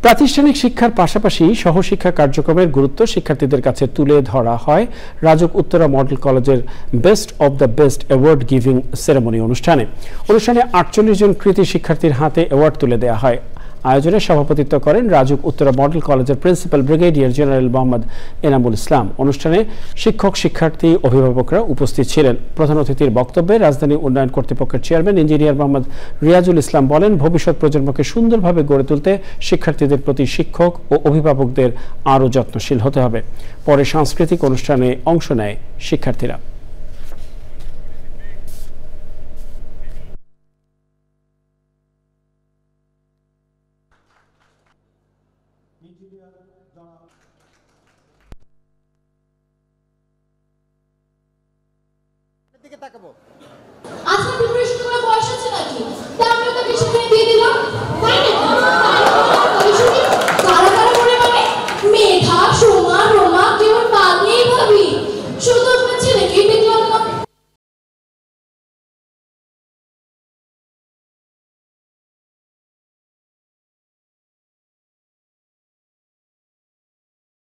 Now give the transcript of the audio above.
প্রাতিষ্ঠানিক শিক্ষার পাশাপাশি সহশিক্ষা কার্যক্রমের গুরুত্ব শিক্ষার্থীদের কাছে তুলে ধরা হয় রাজুক উত্তরা মডেল কলেজের best of the best award giving ceremony অনুষ্ঠানে 48 জন কৃতি শিক্ষার্থীর হাতে অ্যাওয়ার্ড তুলে দেওয়া হয়। আয়োজনে সভাপতিত্ব করেন রাজুক উত্তরা মডেল কলেজের principal brigadier general Mohammad Enamul Islam. অনুষ্ঠানে শিক্ষক, শিক্ষার্থী, অভিভাবকরা উপস্থিত ছিলেন। প্রধান অতিথির বক্তব্যে রাজধানী উন্নয়ন কর্তৃপক্ষের চেয়ারম্যান ইঞ্জিনিয়ার মোহাম্মদ রিয়াজুল ইসলাম বলেন, ভবিষ্যৎ প্রজন্মকে সুন্দরভাবে গড়ে তুলতে শিক্ষার্থীদের প্রতি শিক্ষক ও অভিভাবকদের আরও যত্নশীল হতে হবে। পরে সাংস্কৃতিক অনুষ্ঠানে অংশ নেয় শিক্ষার্থীরা। দিকে তাকাবো।